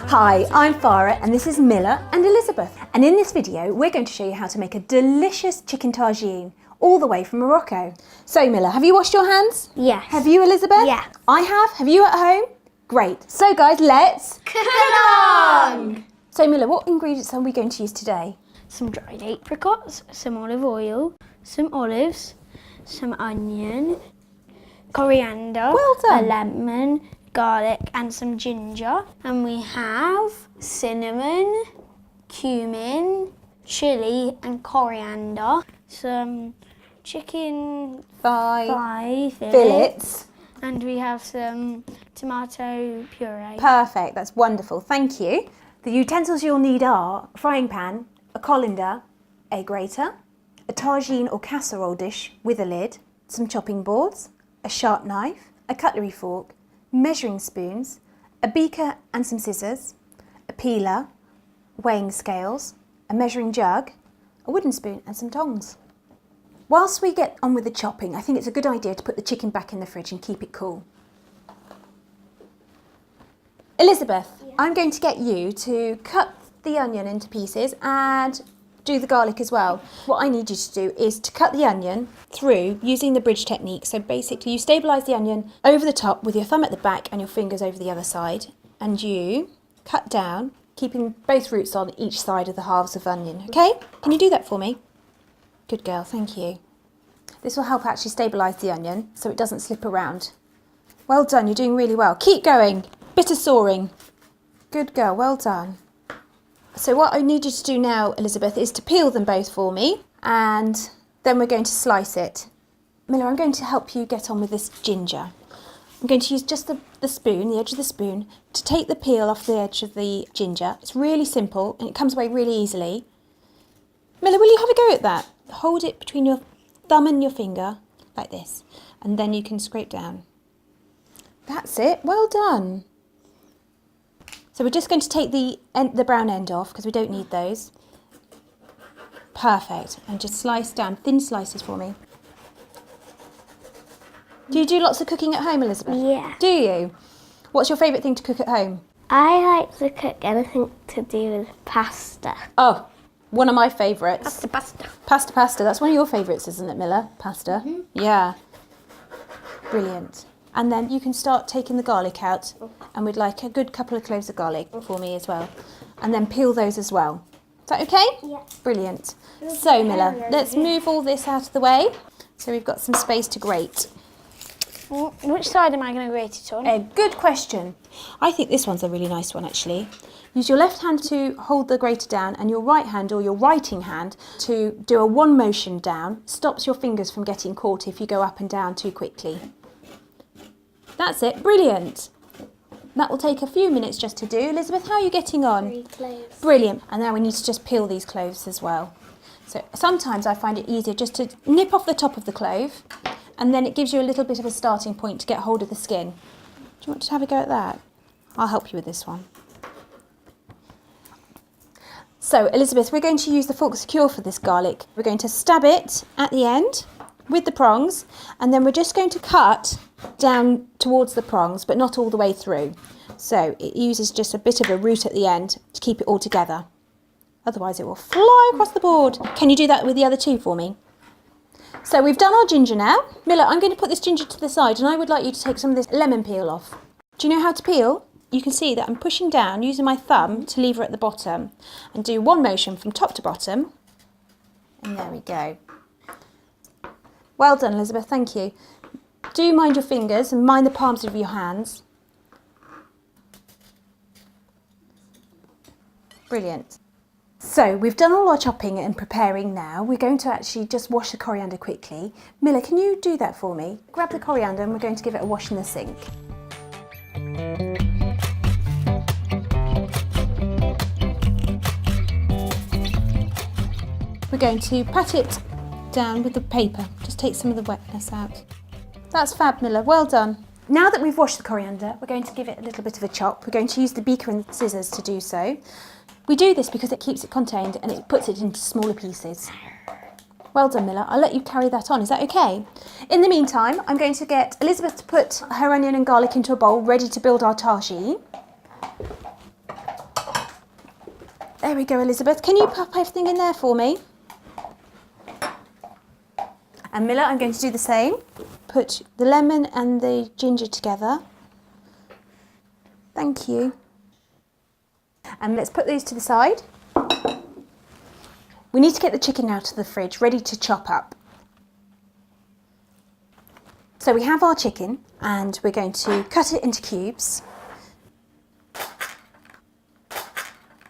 Hi, I'm Farah and this is Miller and Elizabeth. And in this video, we're going to show you how to make a delicious chicken tagine, all the way from Morocco. So Miller, have you washed your hands? Yes. Have you, Elizabeth? Yeah. I have. Have you at home? Great. So guys, let's Cook along! So Miller, what ingredients are we going to use today? Some dried apricots, some olive oil, some olives, some onion, coriander, Well done. a lemon, garlic and some ginger. And we have cinnamon, cumin, chilli and coriander, some chicken thigh Fillets. and we have some tomato puree. Perfect, that's wonderful, thank you. The utensils you'll need are a frying pan, a colander, a grater, a tagine or casserole dish with a lid, some chopping boards, a sharp knife, a cutlery fork, measuring spoons, a beaker and some scissors, a peeler, weighing scales, a measuring jug, a wooden spoon and some tongs. Whilst we get on with the chopping, I think it's a good idea to put the chicken back in the fridge and keep it cool. Elizabeth, I'm going to get you to cut the onion into pieces and do the garlic as well. What I need you to do is to cut the onion through using the bridge technique. So basically you stabilise the onion over the top with your thumb at the back and your fingers over the other side, and you cut down, keeping both roots on each side of the halves of onion, okay? Can you do that for me? Good girl, thank you. This will help actually stabilise the onion so it doesn't slip around. Well done, you're doing really well. Keep going. Bit of sawing. Good girl, well done. So what I need you to do now, Elizabeth, is to peel them both for me, and then we're going to slice it. Miller, I'm going to help you get on with this ginger. I'm going to use just the spoon, the edge of the spoon, to take the peel off the edge of the ginger. It's really simple and it comes away really easily. Miller, will you have a go at that? Hold it between your thumb and your finger, like this, and then you can scrape down. That's it, well done. So we're just going to take the brown end off because we don't need those. Perfect, and just slice down, thin slices for me. Do you do lots of cooking at home, Elizabeth? Yeah. Do you? What's your favourite thing to cook at home? I like to cook anything to do with pasta. Oh, one of my favourites. Pasta. Pasta, that's one of your favourites, isn't it, Miller? Pasta? Mm-hmm. Yeah. Brilliant. And then you can start taking the garlic out, and we'd like a good couple of cloves of garlic for me as well. And then peel those as well. Is that okay? Yeah. Brilliant. So Miller, let's move all this out of the way so we've got some space to grate. Which side am I going to grate it on? A good question. I think this one's a really nice one actually. Use your left hand to hold the grater down and your right hand or your writing hand to do a one motion down. Stops your fingers from getting caught if you go up and down too quickly. That's it, brilliant. That will take a few minutes just to do. Elizabeth, how are you getting on? 3 cloves. Brilliant. And now we need to just peel these cloves as well. So sometimes I find it easier just to nip off the top of the clove, and then it gives you a little bit of a starting point to get hold of the skin. Do you want to have a go at that? I'll help you with this one. So Elizabeth, we're going to use the fork secure for this garlic. We're going to stab it at the end with the prongs, and then we're just going to cut down towards the prongs, but not all the way through. So it uses just a bit of a root at the end to keep it all together. Otherwise it will fly across the board. Can you do that with the other two for me? So we've done our ginger now. Miller, I'm going to put this ginger to the side, and I would like you to take some of this lemon peel off. Do you know how to peel? You can see that I'm pushing down using my thumb to lever at the bottom, and do one motion from top to bottom. And there we go. Well done, Elizabeth, thank you. Do mind your fingers and mind the palms of your hands. Brilliant. So we've done all our chopping and preparing now. We're going to actually just wash the coriander quickly. Miller, can you do that for me? Grab the coriander and we're going to give it a wash in the sink. We're going to pat it down with the paper. Just take some of the wetness out. That's fab, Miller, well done. Now that we've washed the coriander, we're going to give it a little bit of a chop. We're going to use the beaker and scissors to do so. We do this because it keeps it contained and it puts it into smaller pieces. Well done, Miller. I'll let you carry that on. Is that okay? In the meantime, I'm going to get Elizabeth to put her onion and garlic into a bowl ready to build our tagine. There we go, Elizabeth. Can you pop everything in there for me? And Miller, I'm going to do the same. Put the lemon and the ginger together. Thank you. And let's put these to the side. We need to get the chicken out of the fridge, ready to chop up. So we have our chicken and we're going to cut it into cubes.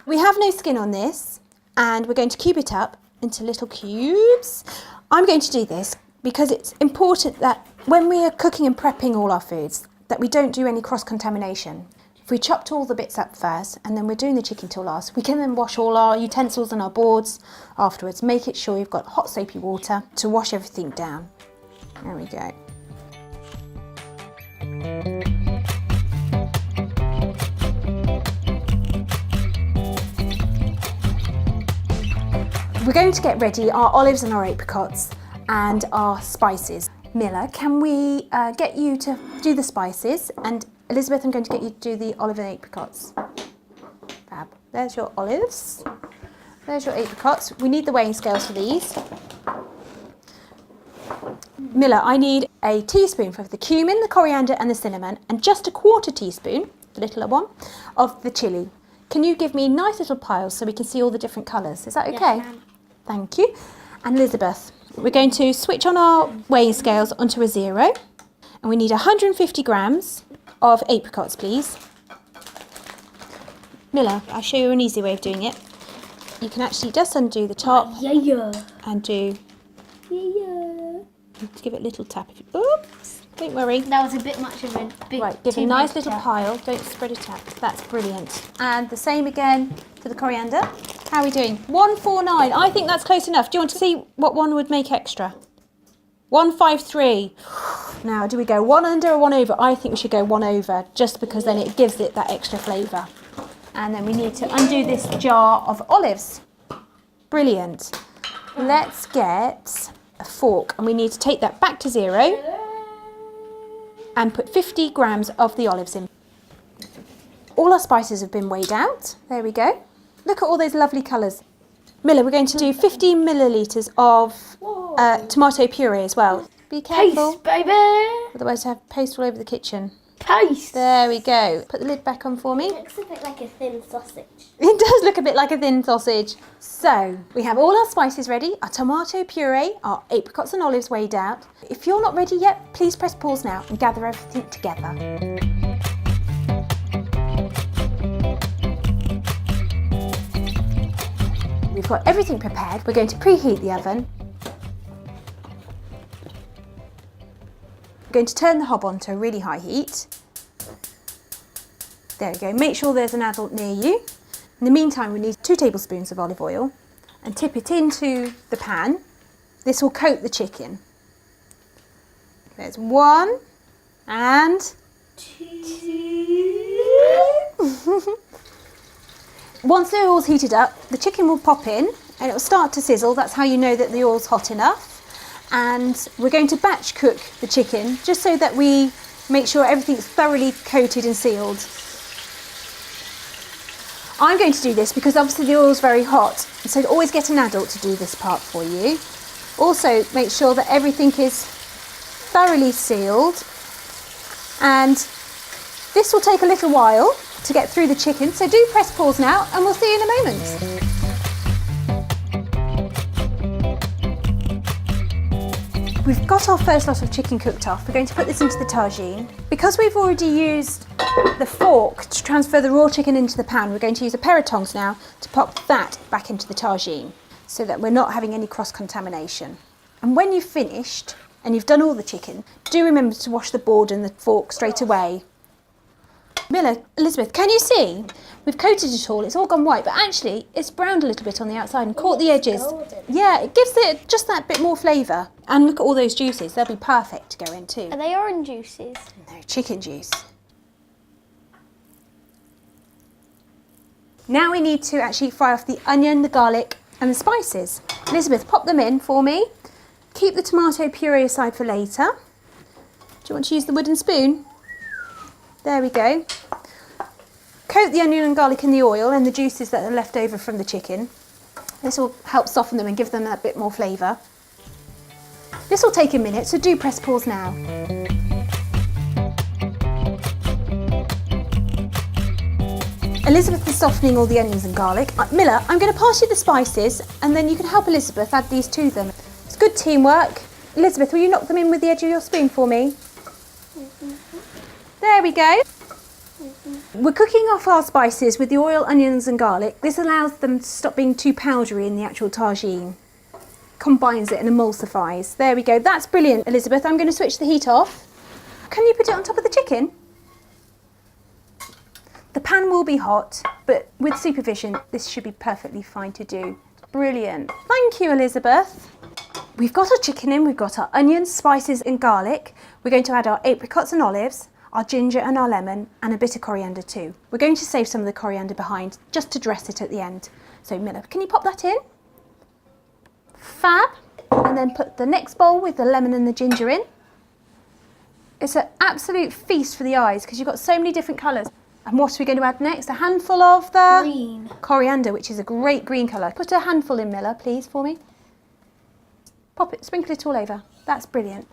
We have no skin on this and we're going to cube it up into little cubes. I'm going to do this because it's important that when we are cooking and prepping all our foods, that we don't do any cross-contamination. If we chopped all the bits up first and then we're doing the chicken till last, we can then wash all our utensils and our boards afterwards. Make it sure you've got hot soapy water to wash everything down. There we go. We're going to get ready our olives and our apricots and our spices. Miller, can we get you to do the spices? And Elizabeth, I'm going to get you to do the olive and apricots. Fab. There's your olives. There's your apricots. We need the weighing scales for these. Miller, I need a teaspoon for the cumin, the coriander and the cinnamon, and just a 1/4 teaspoon, the littler one, of the chilli. Can you give me nice little piles so we can see all the different colours? Is that okay? Yes, ma'am. Thank you. And Elizabeth, we're going to switch on our weighing scales onto a 0. And we need 150 grams of apricots, please. Miller, I'll show you an easy way of doing it. You can actually just undo the top and do... Give it a little tap. Oops, don't worry. That was a bit much of a big... Right, give a nice little pile. Don't spread it out. That's brilliant. And the same again for the coriander. How are we doing? 149. I think that's close enough. Do you want to see what one would make extra? 153. Now, do we go 1 under or 1 over? I think we should go 1 over, just because then it gives it that extra flavour. And then we need to undo this jar of olives. Brilliant. Let's get a fork, and we need to take that back to 0 and put 50 grams of the olives in. All our spices have been weighed out. There we go. Look at all those lovely colours. Miller, we're going to do 50 millilitres of tomato puree as well. Be careful. Paste, baby! Otherwise I have paste all over the kitchen. Paste! There we go. Put the lid back on for me. It looks a bit like a thin sausage. It does look a bit like a thin sausage. So, we have all our spices ready, our tomato puree, our apricots and olives weighed out. If you're not ready yet, please press pause now and gather everything together. We've got everything prepared. We're going to preheat the oven. We're going to turn the hob on to a really high heat. There we go. Make sure there's an adult near you. In the meantime, we need 2 tablespoons of olive oil and tip it into the pan. This will coat the chicken. There's 1 and 2. Once the oil's heated up, the chicken will pop in and it will start to sizzle. That's how you know that the oil's hot enough. And we're going to batch cook the chicken just so that we make sure everything's thoroughly coated and sealed. I'm going to do this because obviously the oil's very hot, so always get an adult to do this part for you. Also make sure that everything is thoroughly sealed, and this will take a little while to get through the chicken, so do press pause now and we'll see you in a moment. We've got our first lot of chicken cooked off. We're going to put this into the tagine. Because we've already used the fork to transfer the raw chicken into the pan, we're going to use a pair of tongs now to pop that back into the tagine so that we're not having any cross-contamination. And when you've finished and you've done all the chicken, do remember to wash the board and the fork straight away. Miller, Elizabeth, can you see? We've coated it all, it's all gone white, but actually it's browned a little bit on the outside and caught the edges. Golden. Yeah, it gives it just that bit more flavour. And look at all those juices, they'll be perfect to go in too. Are they orange juices? No, chicken juice. Now we need to actually fry off the onion, the garlic and the spices. Elizabeth, pop them in for me. Keep the tomato puree aside for later. Do you want to use the wooden spoon? There we go. coat the onion and garlic in the oil and the juices that are left over from the chicken. This will help soften them and give them a bit more flavour. This will take a minute, so do press pause now. Elizabeth is softening all the onions and garlic. Miller, I'm going to pass you the spices and then you can help Elizabeth add these to them. It's good teamwork. Elizabeth, will you knock them in with the edge of your spoon for me? There we go. We're cooking off our spices with the oil, onions and garlic. This allows them to stop being too powdery in the actual tagine. Combines it and emulsifies. There we go. That's brilliant, Elizabeth. I'm going to switch the heat off. Can you put it on top of the chicken? The pan will be hot, but with supervision, this should be perfectly fine to do. Brilliant. Thank you, Elizabeth. We've got our chicken in, we've got our onions, spices and garlic. We're going to add our apricots and olives, our ginger and our lemon, and a bit of coriander too. We're going to save some of the coriander behind, just to dress it at the end. So Miller, can you pop that in? Fab. And then put the next bowl with the lemon and the ginger in. It's an absolute feast for the eyes because you've got so many different colours. And what are we going to add next? A handful of the Green. Coriander, which is a great green colour. Put a handful in, Miller, please, for me. Pop it, sprinkle it all over. That's brilliant.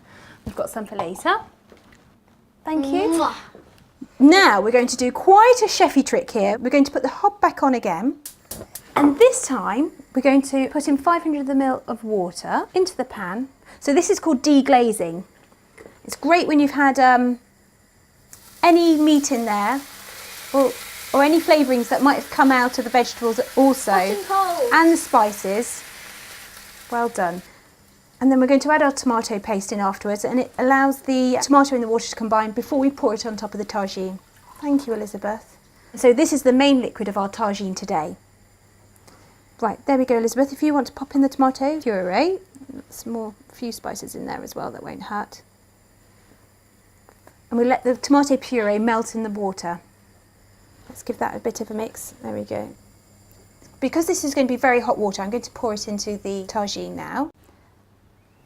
We've got some for later. Thank you. Mwah. Now we're going to do quite a chefy trick here. We're going to put the hob back on again. And this time we're going to put in 500 ml of water into the pan. So this is called deglazing. It's great when you've had any meat in there or any flavourings that might have come out of the vegetables also. And the spices. Well done. And then we're going to add our tomato paste in afterwards, and it allows the tomato and the water to combine before we pour it on top of the tagine. Thank you, Elizabeth. So this is the main liquid of our tagine today. Right, there we go, Elizabeth. If you want to pop in the tomato puree, a few spices in there as well, that won't hurt. And we'll let the tomato puree melt in the water. Let's give that a bit of a mix. There we go. Because this is going to be very hot water, I'm going to pour it into the tagine now.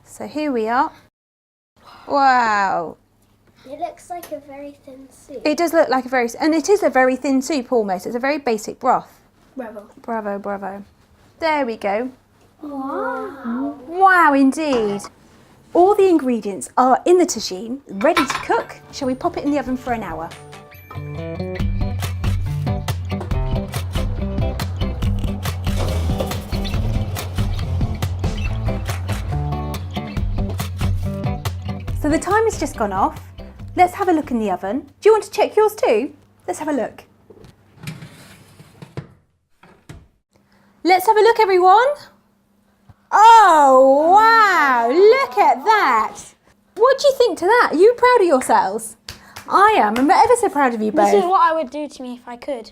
So here we are. Wow. It looks like a very thin soup. It does look like and it is a very thin soup almost. It's a very basic broth. Bravo. Bravo, bravo. There we go. Wow. Wow, indeed. All the ingredients are in the tagine, ready to cook. Shall we pop it in the oven for an hour? So the time has just gone off. Let's have a look in the oven. Do you want to check yours too? Let's have a look. Let's have a look, everyone. Oh, wow, look at that. What do you think to that? Are you proud of yourselves? I am. I'm ever so proud of you both. This is what I would do to me if I could.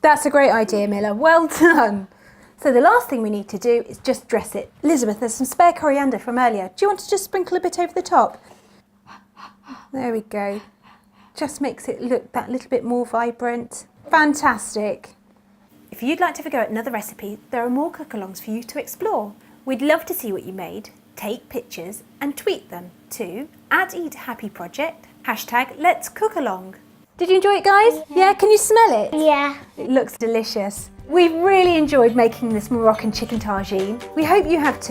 That's a great idea, Miller. Well done. So the last thing we need to do is just dress it. Elizabeth, there's some spare coriander from earlier. Do you want to just sprinkle a bit over the top? There we go. Just makes it look that little bit more vibrant. Fantastic. If you'd like to have a go at another recipe, there are more cook-alongs for you to explore. We'd love to see what you made. Take pictures and tweet them to @EatHappyProject, #Let'sCookAlong. Did you enjoy it, guys? Yeah, can you smell it? Yeah. It looks delicious. We've really enjoyed making this Moroccan chicken tagine. We hope you have too.